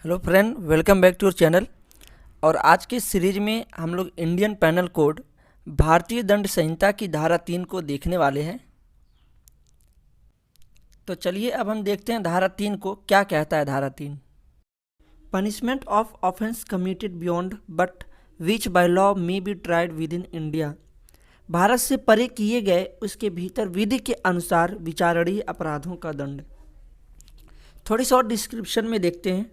Hello friend, welcome back to your channel. और आज की सीरीज में हम लोग इंडियन पैनल कोड भारतीय दंड संहिता की धारा 3 को देखने वाले हैं। तो चलिए अब हम देखते हैं धारा 3 को क्या कहता है। धारा 3, punishment of offence committed beyond but which by law may be tried with in India. Bharat से परे किए गए उसके भीतर विधि के अनुसार विचारणीय अपराधों का दंड। थोड़ी सी और डिस्क्रिप्शन में देखते हैं।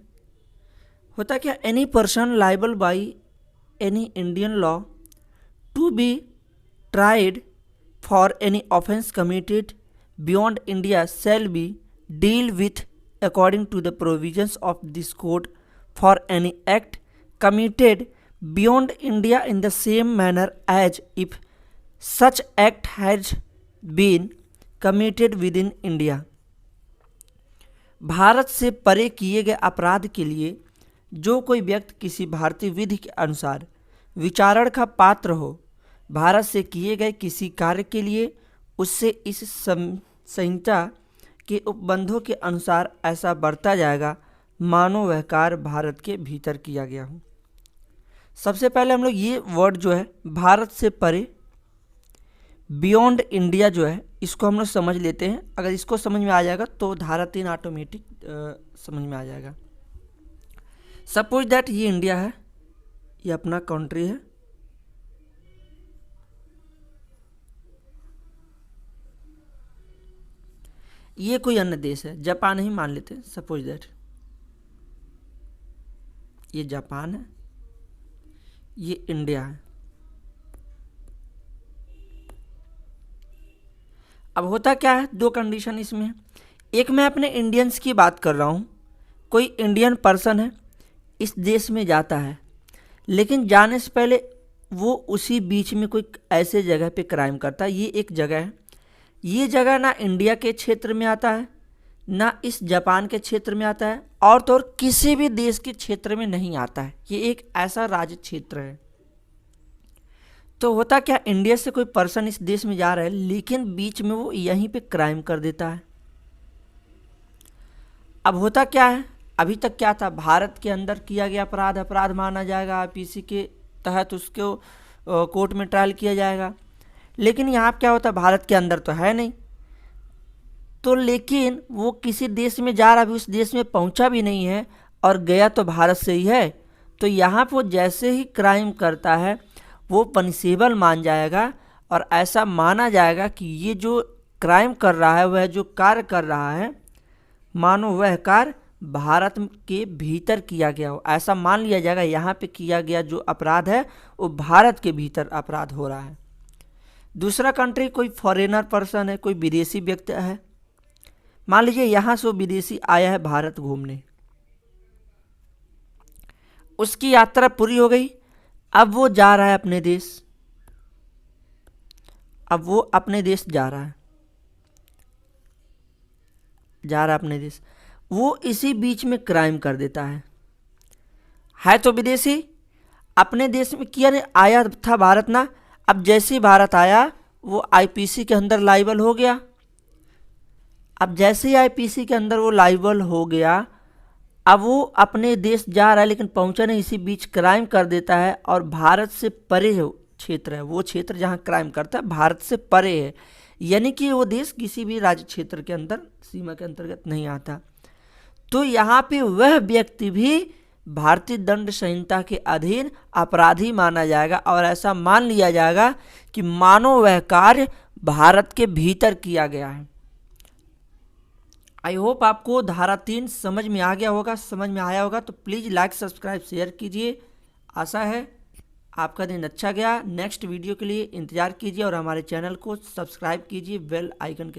होता क्या, any person liable by any Indian law to be tried for any offence committed beyond India shall be deal with according to the provisions of this code for any act committed beyond India in the same manner as if such act has been committed within India. Bharat से परे किए गए अपराध के लिए जो कोई व्यक्ति किसी भारतीय विधि के अनुसार विचारण का पात्र हो, भारत से किए गए किसी कार्य के लिए उससे इस संहिता के उपबंधों के अनुसार ऐसा बरता जाएगा मानो वह कार्य भारत के भीतर किया गया हो। सबसे पहले हम लोग ये वर्ड जो है भारत से परे, बियॉन्ड इंडिया जो है, इसको हम लोग समझ लेते हैं। अगर इसको समझ में आ जाएगा तो धारा 3 ऑटोमेटिक समझ में आ जाएगा। सपोज दैट ये इंडिया है, ये अपना कंट्री है, ये कोई अन्य देश है, जापान ही मान लेते हैं। सपोज दैट ये जापान है, ये इंडिया है। अब होता क्या है, दो कंडीशन इसमें। एक, मैं अपने इंडियंस की बात कर रहा हूँ। कोई इंडियन पर्सन है, इस देश में जाता है, लेकिन जाने से पहले वो उसी बीच में कोई ऐसे जगह पे क्राइम करता है। ये एक जगह है, ये जगह ना इंडिया के क्षेत्र में आता है, ना इस जापान के क्षेत्र में आता है, और तो और किसी भी देश के क्षेत्र में नहीं आता है। ये एक ऐसा राज्य क्षेत्र है। तो होता क्या, इंडिया से कोई पर्सन इस देश में जा रहा है, लेकिन बीच में वो यहीं पे क्राइम कर देता है। अब होता क्या है, अभी तक क्या था, भारत के अंदर किया गया अपराध माना जाएगा, आईपीसी के तहत उसको कोर्ट में ट्रायल किया जाएगा। लेकिन यहाँ क्या होता है, भारत के अंदर तो है नहीं, तो लेकिन वो किसी देश में जा रहा, अभी उस देश में पहुँचा भी नहीं है और गया तो भारत से ही है। तो यहाँ पर वो जैसे ही क्राइम करता है वो पनिशेबल मान जाएगा, और ऐसा माना जाएगा कि ये जो क्राइम कर रहा है, वह जो कार्य कर रहा है, मानो वह कार्य भारत के भीतर किया गया हो। ऐसा मान लिया जाएगा यहाँ पे किया गया जो अपराध है वो भारत के भीतर अपराध हो रहा है। दूसरा कंट्री, कोई फॉरेनर पर्सन है, कोई विदेशी व्यक्ति है। मान लीजिए यहाँ से वो विदेशी आया है भारत घूमने, उसकी यात्रा पूरी हो गई, अब वो जा रहा है अपने देश, अब वो अपने देश जा रहा है अपने देश। वो इसी बीच में क्राइम कर देता है तो विदेशी, अपने देश में किया नहीं, आया था भारत ना। अब जैसे ही भारत आया वो आईपीसी के अंदर लाइबल हो गया। अब जैसे ही आईपीसी के अंदर वो लाइबल हो गया, अब वो अपने देश जा रहा है, लेकिन पहुंचा नहीं, इसी बीच क्राइम कर देता है, और भारत से परे क्षेत्र है, वो क्षेत्र जहां क्राइम करता है भारत से परे है, यानी कि वो देश किसी भी राज्य क्षेत्र के अंदर सीमा के अंतर्गत नहीं आता। तो यहाँ पे वह व्यक्ति भी भारतीय दंड संहिता के अधीन अपराधी माना जाएगा, और ऐसा मान लिया जाएगा कि मानो वह कार्य भारत के भीतर किया गया है। आई होप आपको धारा 3 समझ में आ गया होगा, समझ में आया होगा। तो प्लीज़ लाइक, सब्सक्राइब, शेयर कीजिए। आशा है आपका दिन अच्छा गया। नेक्स्ट वीडियो के लिए इंतज़ार कीजिए और हमारे चैनल को सब्सक्राइब कीजिए बेल आइकन के